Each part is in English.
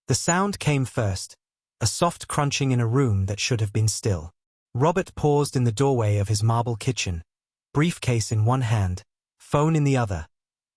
The sound came first, a soft crunching in a room that should have been still. Robert paused in the doorway of his marble kitchen, briefcase in one hand, phone in the other,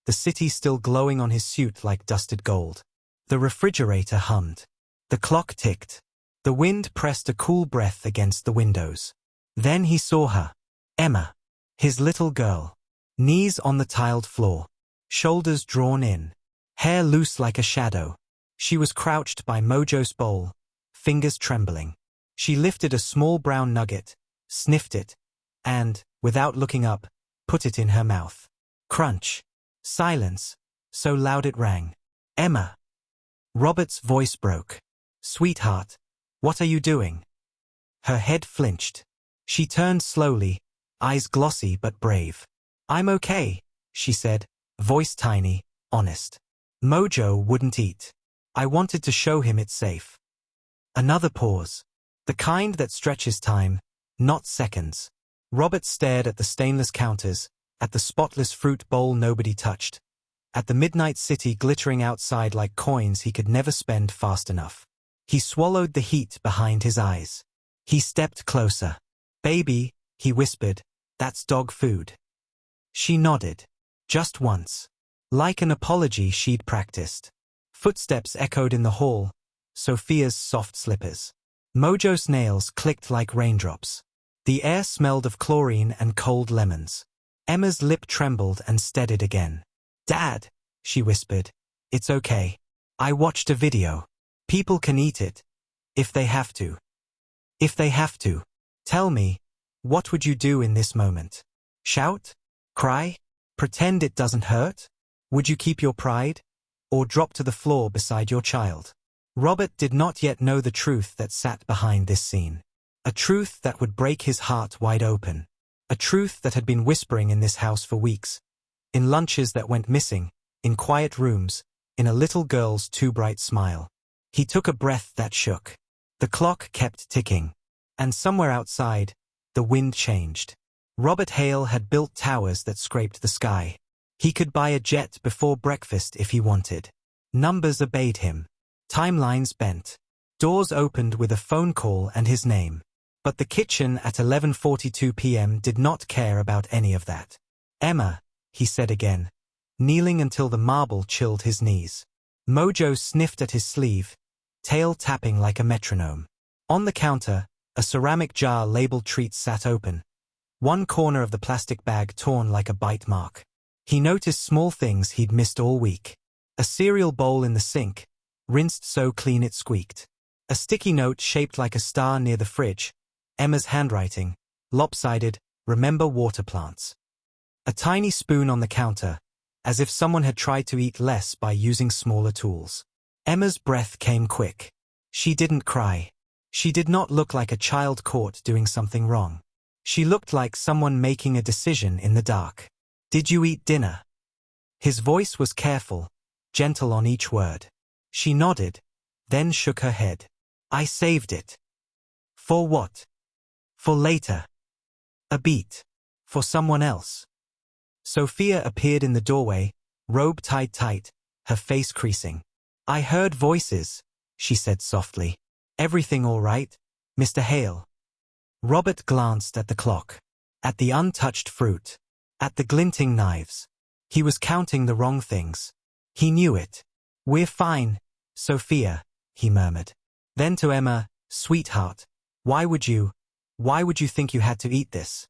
the city still glowing on his suit like dusted gold. The refrigerator hummed. The clock ticked. The wind pressed a cool breath against the windows. Then he saw her. Emma. His little girl. Knees on the tiled floor. Shoulders drawn in. Hair loose like a shadow. She was crouched by Mojo's bowl, fingers trembling. She lifted a small brown nugget, sniffed it, and, without looking up, put it in her mouth. Crunch. Silence, so loud it rang. Emma. Robert's voice broke. Sweetheart, what are you doing? Her head flinched. She turned slowly, eyes glossy but brave. I'm okay, she said, voice tiny, honest. Mojo wouldn't eat. I wanted to show him it's safe. Another pause. The kind that stretches time, not seconds. Robert stared at the stainless counters, at the spotless fruit bowl nobody touched, at the midnight city glittering outside like coins he could never spend fast enough. He swallowed the heat behind his eyes. He stepped closer. Baby, he whispered, that's dog food. She nodded. Just once. Like an apology she'd practiced. Footsteps echoed in the hall, Sophia's soft slippers. Mojo's nails clicked like raindrops. The air smelled of chlorine and cold lemons. Emma's lip trembled and steadied again. Dad, she whispered, it's okay. I watched a video. People can eat it. If they have to. If they have to. Tell me, what would you do in this moment? Shout? Cry? Pretend it doesn't hurt? Would you keep your pride? Or drop to the floor beside your child? Robert did not yet know the truth that sat behind this scene. A truth that would break his heart wide open. A truth that had been whispering in this house for weeks. In lunches that went missing, in quiet rooms, in a little girl's too bright smile. He took a breath that shook. The clock kept ticking. And somewhere outside, the wind changed. Robert Hale had built towers that scraped the sky. He could buy a jet before breakfast if he wanted. Numbers obeyed him. Timelines bent. Doors opened with a phone call and his name. But the kitchen at 11:42 p.m. did not care about any of that. Emma, he said again, kneeling until the marble chilled his knees. Mojo sniffed at his sleeve, tail tapping like a metronome. On the counter, a ceramic jar labeled treats sat open, one corner of the plastic bag torn like a bite mark. He noticed small things he'd missed all week. A cereal bowl in the sink, rinsed so clean it squeaked. A sticky note shaped like a star near the fridge, Emma's handwriting, lopsided, remember water plants. A tiny spoon on the counter, as if someone had tried to eat less by using smaller tools. Emma's breath came quick. She didn't cry. She did not look like a child caught doing something wrong. She looked like someone making a decision in the dark. Did you eat dinner? His voice was careful, gentle on each word. She nodded, then shook her head. I saved it. For what? For later. A beat. For someone else. Sophia appeared in the doorway, robe tied tight, her face creasing. I heard voices, she said softly. Everything all right, Mr. Hale? Robert glanced at the clock, at the untouched fruit, at the glinting knives. He was counting the wrong things. He knew it. We're fine, Sophia, he murmured. Then to Emma, sweetheart, why would you think you had to eat this?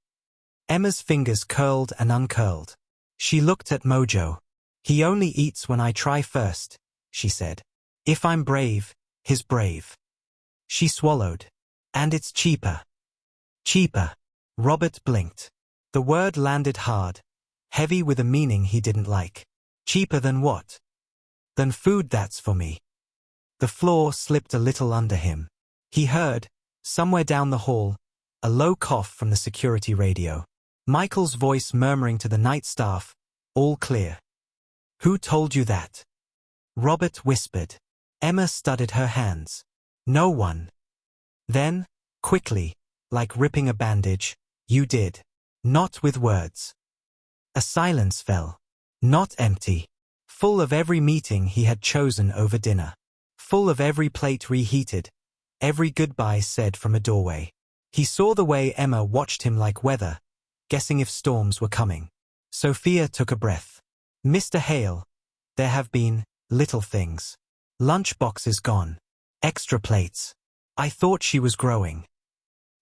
Emma's fingers curled and uncurled. She looked at Mojo. He only eats when I try first, she said. If I'm brave, he's brave. She swallowed. And it's cheaper. Cheaper. Robert blinked. The word landed hard, heavy with a meaning he didn't like. Cheaper than what? Than food that's for me. The floor slipped a little under him. He heard, somewhere down the hall, a low cough from the security radio. Michael's voice murmuring to the night staff, all clear. Who told you that? Robert whispered. Emma studied her hands. No one. Then, quickly, like ripping a bandage, you did. Not with words. A silence fell. Not empty. Full of every meeting he had chosen over dinner. full of every plate reheated, every goodbye said from a doorway. He saw the way Emma watched him like weather, guessing if storms were coming. Sophia took a breath. Mr. Hale, there have been little things. Lunch boxes gone. Extra plates. I thought she was growing.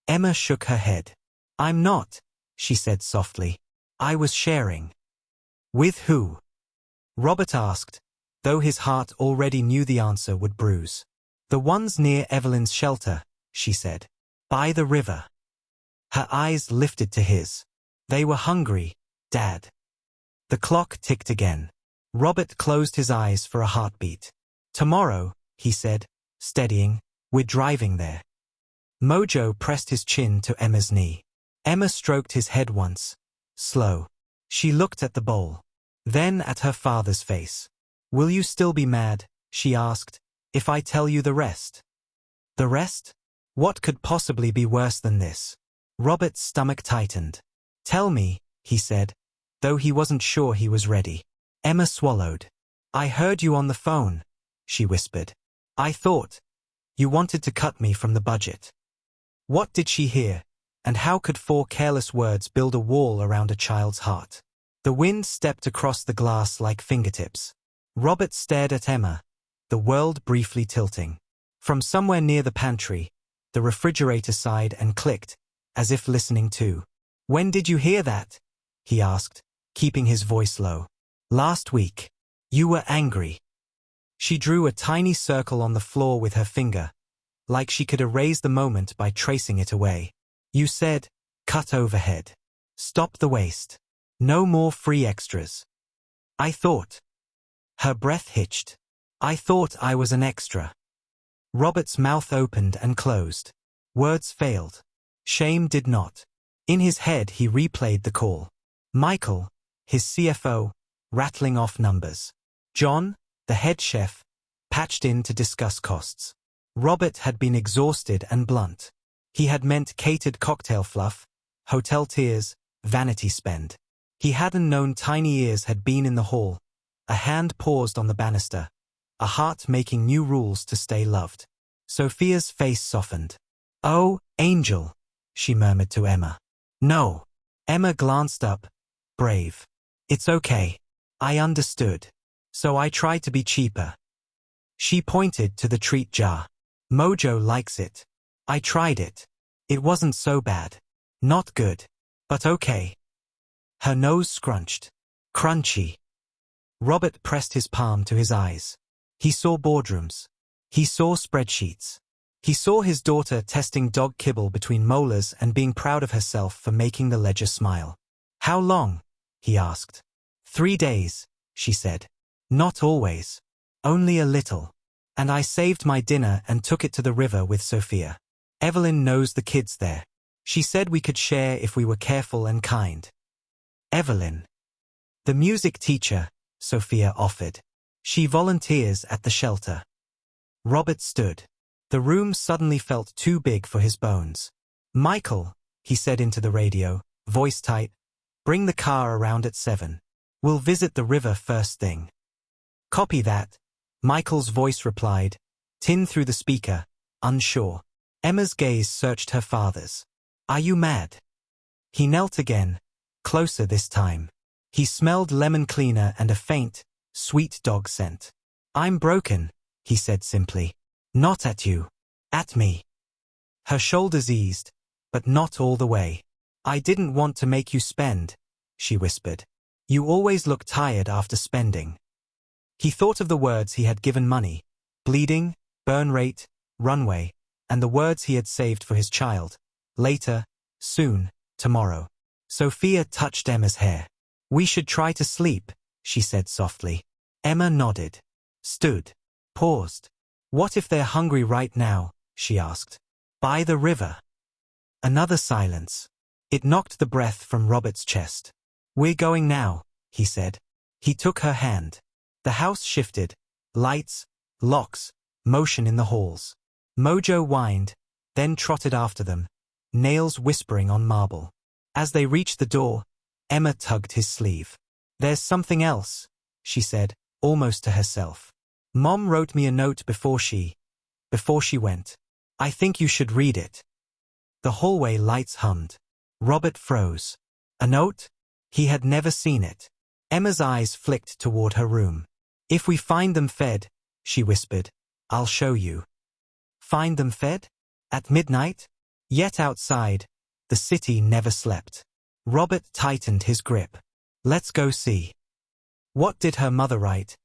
Emma shook her head. I'm not, she said softly. I was sharing. With who? Robert asked, though his heart already knew the answer would bruise. The ones near Evelyn's shelter, she said. By the river. Her eyes lifted to his. They were hungry, Dad. The clock ticked again. Robert closed his eyes for a heartbeat. Tomorrow, he said, steadying, we're driving there. Mojo pressed his chin to Emma's knee. Emma stroked his head once, slow. She looked at the bowl, then at her father's face. Will you still be mad, she asked, if I tell you the rest? The rest? What could possibly be worse than this? Robert's stomach tightened. Tell me, he said, though he wasn't sure he was ready. Emma swallowed. I heard you on the phone, she whispered. I thought you wanted to cut me from the budget. What did she hear, and how could 4 careless words build a wall around a child's heart? The wind stepped across the glass like fingertips. Robert stared at Emma, the world briefly tilting. From somewhere near the pantry, the refrigerator sighed and clicked, as if listening too. When did you hear that? He asked, keeping his voice low. Last week. You were angry. She drew a tiny circle on the floor with her finger, like she could erase the moment by tracing it away. You said, cut overhead. Stop the waste. No more free extras. I thought. Her breath hitched. I thought I was an extra. Robert's mouth opened and closed. Words failed. Shame did not. In his head he replayed the call. Michael, his CFO, rattling off numbers. John, the head chef, patched in to discuss costs. Robert had been exhausted and blunt. He had meant catered cocktail fluff, hotel tears, vanity spend. He hadn't known tiny ears had been in the hall. A hand paused on the banister, a heart making new rules to stay loved. Sophia's face softened. Oh, Angel, she murmured to Emma. No. Emma glanced up, brave. It's okay. I understood. So I tried to be cheaper. She pointed to the treat jar. Mojo likes it. I tried it. It wasn't so bad. Not good. But okay. Her nose scrunched. Crunchy. Robert pressed his palm to his eyes. He saw boardrooms. He saw spreadsheets. He saw his daughter testing dog kibble between molars and being proud of herself for making the ledger smile. How long? He asked. 3 days, she said. Not always. Only a little. And I saved my dinner and took it to the river with Sophia. Evelyn knows the kids there. She said we could share if we were careful and kind. Evelyn. The music teacher, Sophia offered. She volunteers at the shelter. Robert stood. The room suddenly felt too big for his bones. Michael, he said into the radio, voice tight, bring the car around at 7. We'll visit the river first thing. Copy that, Michael's voice replied, tin through the speaker, unsure. Emma's gaze searched her father's. Are you mad? He knelt again, closer this time. He smelled lemon cleaner and a faint, sweet dog scent. I'm broken, he said simply. Not at you. At me. Her shoulders eased, but not all the way. I didn't want to make you spend, she whispered. You always look tired after spending. He thought of the words he had given money, bleeding, burn rate, runway, and the words he had saved for his child. Later, soon, tomorrow. Sophia touched Emma's hair. We should try to sleep, she said softly. Emma nodded. Stood. Paused. What if they're hungry right now, she asked. By the river. Another silence. It knocked the breath from Robert's chest. We're going now, he said. He took her hand. The house shifted. Lights, locks, motion in the halls. Mojo whined, then trotted after them, nails whispering on marble. As they reached the door, Emma tugged his sleeve. There's something else, she said, almost to herself. Mom wrote me a note before she went. I think you should read it. The hallway lights hummed. Robert froze. A note? He had never seen it. Emma's eyes flicked toward her room. If we find them fed, she whispered, I'll show you. Find them fed? At midnight? Yet outside, the city never slept. Robert tightened his grip. Let's go see. What did her mother write?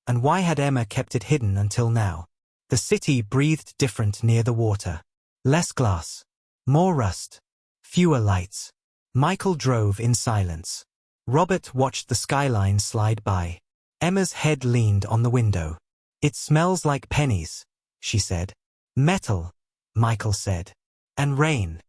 And why had Emma kept it hidden until now? The city breathed different near the water. Less glass. More rust. Fewer lights. Michael drove in silence. Robert watched the skyline slide by. Emma's head leaned on the window. It smells like pennies, she said. Metal, Michael said. And rain.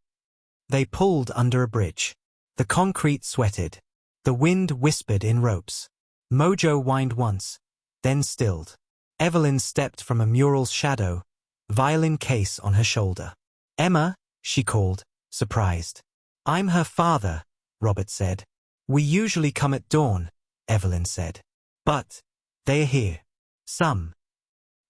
They pulled under a bridge. The concrete sweated. The wind whispered in ropes. Mojo whined once, then stilled. Evelyn stepped from a mural's shadow, violin case on her shoulder. Emma, she called, surprised. I'm her father, Robert said. We usually come at dawn, Evelyn said. But they're here. Some.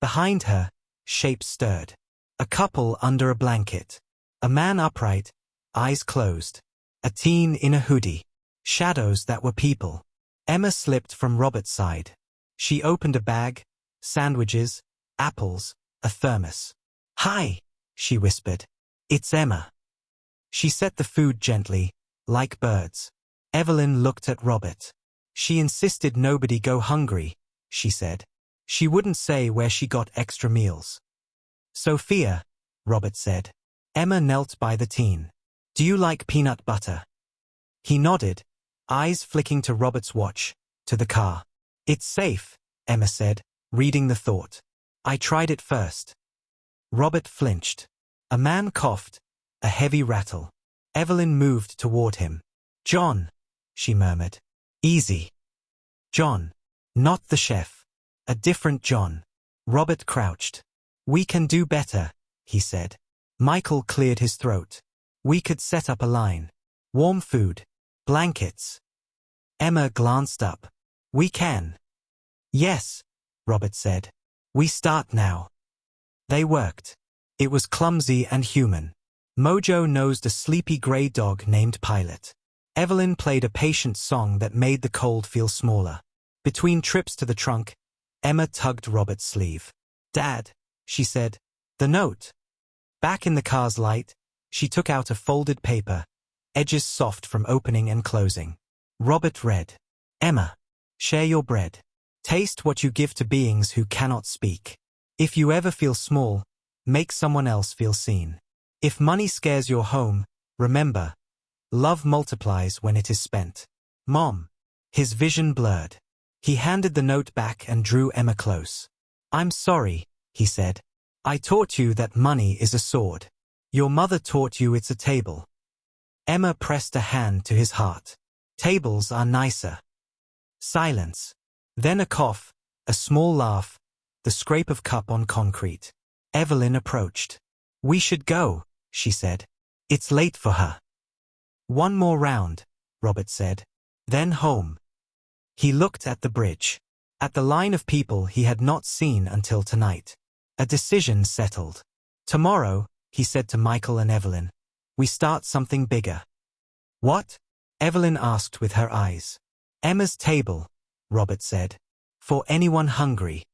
Behind her, shapes stirred. A couple under a blanket. A man upright, eyes closed. A teen in a hoodie. Shadows that were people. Emma slipped from Robert's side. She opened a bag, sandwiches, apples, a thermos. Hi, she whispered. It's Emma. She set the food gently, like birds. Evelyn looked at Robert. She insisted nobody go hungry, she said. She wouldn't say where she got extra meals. Sophia, Robert said. Emma knelt by the teen. Do you like peanut butter? He nodded, eyes flicking to Robert's watch, to the car. It's safe, Emma said, reading the thought. I tried it first. Robert flinched. A man coughed, a heavy rattle. Evelyn moved toward him. John, she murmured. Easy. John. Not the chef. A different John. Robert crouched. We can do better, he said. Michael cleared his throat. We could set up a line. Warm food. Blankets. Emma glanced up. We can. Yes, Robert said. We start now. They worked. It was clumsy and human. Mojo nosed a sleepy gray dog named Pilot. Evelyn played a patient song that made the cold feel smaller. Between trips to the trunk, Emma tugged Robert's sleeve. Dad, she said. The note. Back in the car's light, she took out a folded paper, edges soft from opening and closing. Robert read. Emma, share your bread. Taste what you give to beings who cannot speak. If you ever feel small, make someone else feel seen. If money scares your home, remember, love multiplies when it is spent. Mom. His vision blurred. He handed the note back and drew Emma close. I'm sorry, he said. I taught you that money is a sword. Your mother taught you it's a table. Emma pressed a hand to his heart. Tables are nicer. Silence. Then a cough, a small laugh, the scrape of cup on concrete. Evelyn approached. We should go, she said. It's late for her. One more round, Robert said. Then home. He looked at the bridge. At the line of people he had not seen until tonight. A decision settled. Tomorrow, he said to Michael and Evelyn, we start something bigger. What? Evelyn asked with her eyes. Emma's table, Robert said. For anyone hungry.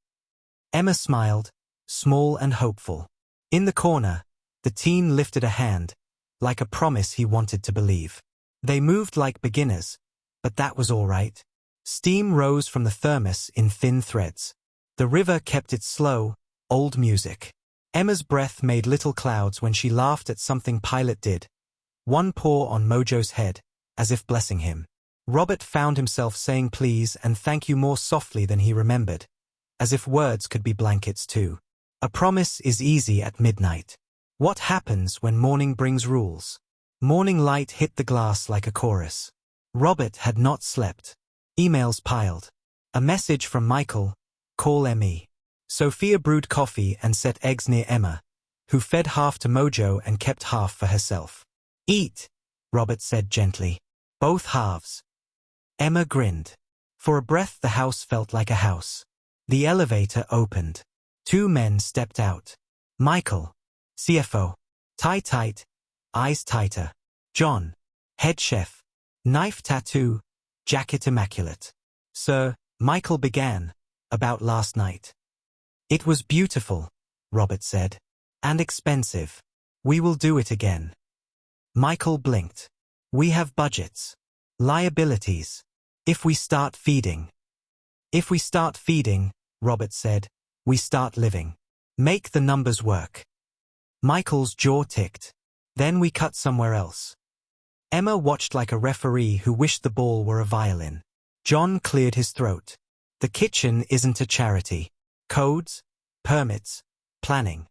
Emma smiled, small and hopeful. In the corner, the teen lifted a hand, like a promise he wanted to believe. They moved like beginners, but that was all right. Steam rose from the thermos in thin threads. The river kept its slow, old music. Emma's breath made little clouds when she laughed at something Pilot did. One paw on Mojo's head, as if blessing him. Robert found himself saying please and thank you more softly than he remembered, as if words could be blankets too. A promise is easy at midnight. What happens when morning brings rules? Morning light hit the glass like a chorus. Robert had not slept. Emails piled. A message from Michael, call ME. Sophia brewed coffee and set eggs near Emma, who fed half to Mojo and kept half for herself. Eat, Robert said gently. Both halves. Emma grinned. For a breath the house felt like a house. The elevator opened. Two men stepped out. Michael, CFO, tie tight, eyes tighter. John, head chef, knife tattoo, jacket immaculate. Sir, Michael began, about last night. It was beautiful, Robert said. And expensive. We will do it again. Michael blinked. We have budgets. Liabilities. If we start feeding. If we start feeding, Robert said, we start living. Make the numbers work. Michael's jaw ticked. Then we cut somewhere else. Emma watched like a referee who wished the ball were a violin. John cleared his throat. The kitchen isn't a charity. Codes, permits, planning.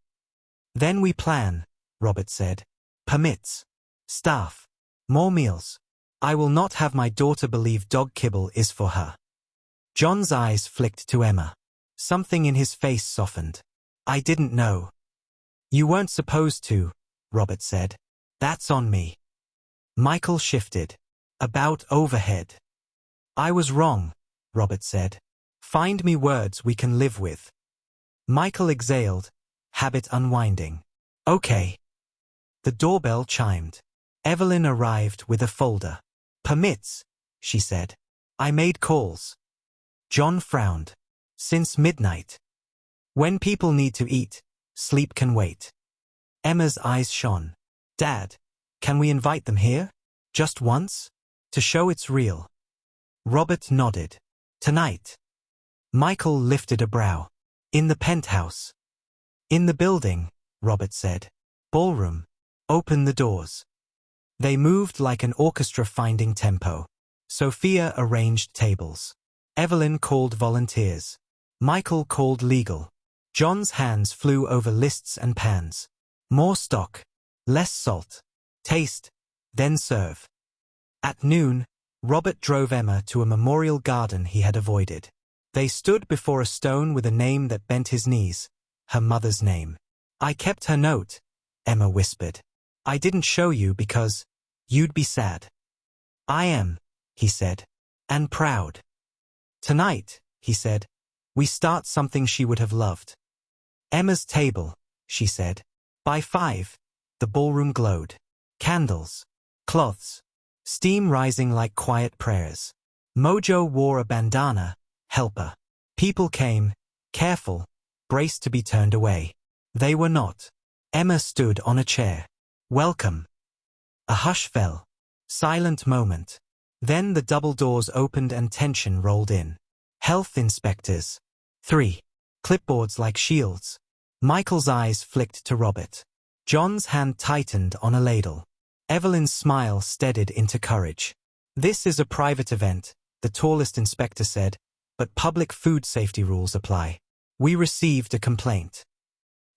Then we plan, Robert said. Permits. Staff. More meals. I will not have my daughter believe dog kibble is for her. John's eyes flicked to Emma. Something in his face softened. I didn't know. You weren't supposed to, Robert said. That's on me. Michael shifted. About overhead. I was wrong, Robert said. Find me words we can live with. Michael exhaled, habit unwinding. Okay. The doorbell chimed. Evelyn arrived with a folder. Permits, she said. I made calls. John frowned. Since midnight. When people need to eat, sleep can wait. Emma's eyes shone. Dad, can we invite them here? Just once? To show it's real. Robert nodded. Tonight. Michael lifted a brow. In the penthouse. In the building, Robert said. Ballroom. Open the doors. They moved like an orchestra finding tempo. Sophia arranged tables. Evelyn called volunteers. Michael called legal. John's hands flew over lists and pans. More stock. Less salt. Taste. Then serve. At noon, Robert drove Emma to a memorial garden he had avoided. They stood before a stone with a name that bent his knees. Her mother's name. I kept her note, Emma whispered. I didn't show you because you'd be sad. I am, he said. And proud. Tonight, he said, we start something she would have loved. Emma's table, she said. By 5, the ballroom glowed. Candles. Cloths. Steam rising like quiet prayers. Mojo wore a bandana, helper. People came, careful, braced to be turned away. They were not. Emma stood on a chair. Welcome. A hush fell. Silent moment. Then the double doors opened and tension rolled in. Health inspectors. 3. Clipboards like shields. Michael's eyes flicked to Robert. John's hand tightened on a ladle. Evelyn's smile steadied into courage. This is a private event, the tallest inspector said, but public food safety rules apply. We received a complaint.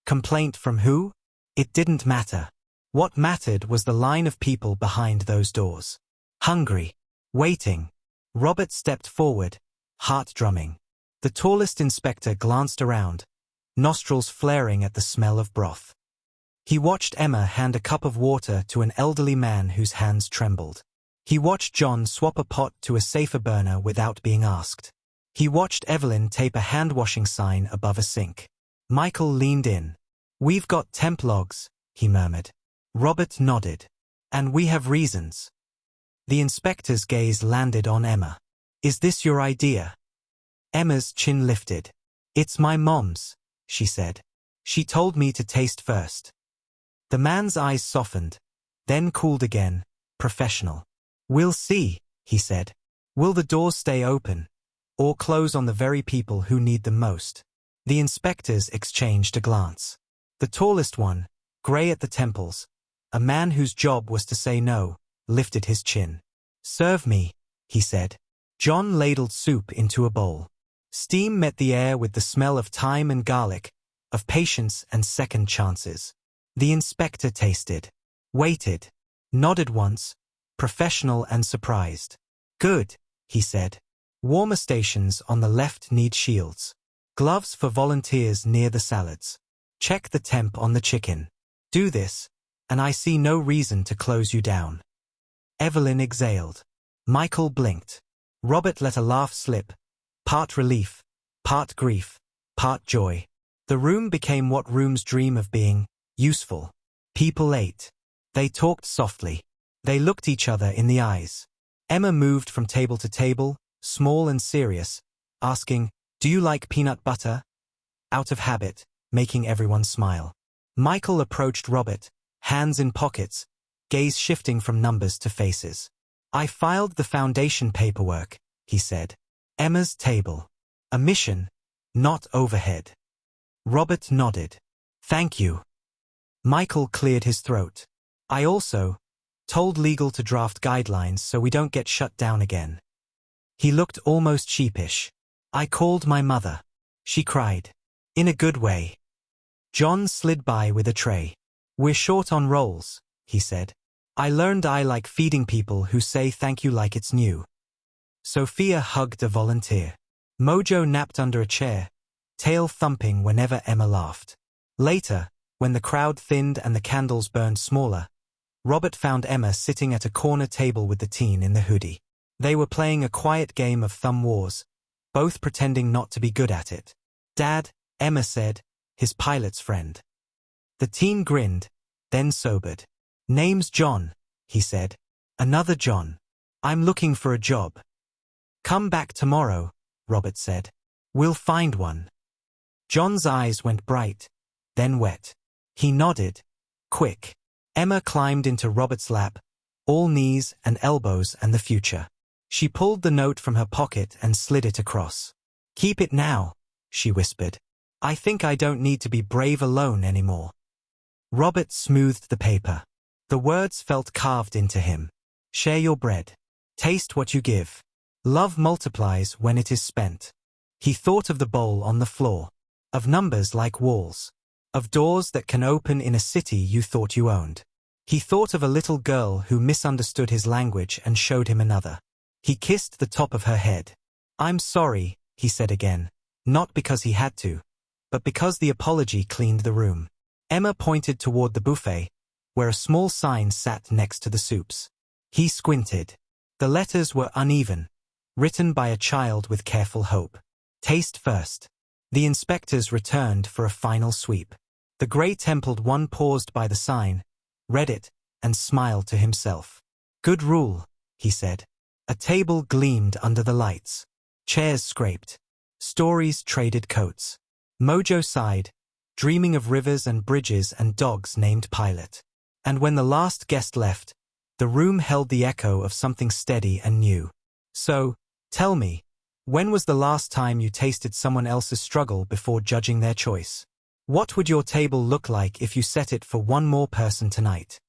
Complaint from who? It didn't matter. What mattered was the line of people behind those doors. Hungry. Waiting. Robert stepped forward, heart drumming. The tallest inspector glanced around, nostrils flaring at the smell of broth. He watched Emma hand a cup of water to an elderly man whose hands trembled. He watched John swap a pot to a safer burner without being asked. He watched Evelyn tape a hand-washing sign above a sink. Michael leaned in. We've got temp logs, he murmured. Robert nodded. And we have reasons. The inspector's gaze landed on Emma. Is this your idea? Emma's chin lifted. It's my mom's, she said. She told me to taste first. The man's eyes softened, then cooled again, professional. We'll see, he said. Will the doors stay open, or close on the very people who need them most? The inspectors exchanged a glance. The tallest one, grey at the temples, a man whose job was to say no, lifted his chin. Serve me, he said. John ladled soup into a bowl. Steam met the air with the smell of thyme and garlic, of patience and second chances. The inspector tasted, waited, nodded once, professional and surprised. Good, he said. Warmer stations on the left need shields. Gloves for volunteers near the salads. Check the temp on the chicken. Do this, and I see no reason to close you down. Evelyn exhaled. Michael blinked. Robert let a laugh slip, part relief, part grief, part joy. The room became what rooms dream of being, useful. People ate. They talked softly. They looked each other in the eyes. Emma moved from table to table, small and serious, asking, "Do you like peanut butter?" Out of habit, making everyone smile. Michael approached Robert, hands in pockets, gaze shifting from numbers to faces. "I filed the foundation paperwork," he said. "Emma's table. A mission, not overhead." Robert nodded. "Thank you." Michael cleared his throat. "I also told legal to draft guidelines so we don't get shut down again." He looked almost sheepish. "I called my mother. She cried. In a good way." John slid by with a tray. "We're short on rolls," he said. "I learned I like feeding people who say thank you like it's new." Sophia hugged a volunteer. Mojo napped under a chair, tail thumping whenever Emma laughed. Later, when the crowd thinned and the candles burned smaller, Robert found Emma sitting at a corner table with the teen in the hoodie. They were playing a quiet game of thumb wars, both pretending not to be good at it. "Dad," Emma said, his pilot's friend. The teen grinned, then sobered. "Name's John," he said. "Another John. I'm looking for a job." "Come back tomorrow," Robert said. "We'll find one." John's eyes went bright, then wet. He nodded. "Quick." Emma climbed into Robert's lap, all knees and elbows and the future. She pulled the note from her pocket and slid it across. "Keep it now," she whispered. "I think I don't need to be brave alone anymore." Robert smoothed the paper. The words felt carved into him. "Share your bread. Taste what you give. Love multiplies when it is spent." He thought of the bowl on the floor, of numbers like walls, of doors that can open in a city you thought you owned. He thought of a little girl who misunderstood his language and showed him another. He kissed the top of her head. "I'm sorry," he said again, not because he had to, but because the apology cleaned the room. Emma pointed toward the buffet, where a small sign sat next to the soups. He squinted. The letters were uneven, written by a child with careful hope. "Taste first." The inspectors returned for a final sweep. The gray-templed one paused by the sign, read it, and smiled to himself. "Good rule," he said. A table gleamed under the lights. Chairs scraped. Stories traded coats. Mojo sighed, dreaming of rivers and bridges and dogs named Pilot. And when the last guest left, the room held the echo of something steady and new. "So, tell me, when was the last time you tasted someone else's struggle before judging their choice? What would your table look like if you set it for one more person tonight?"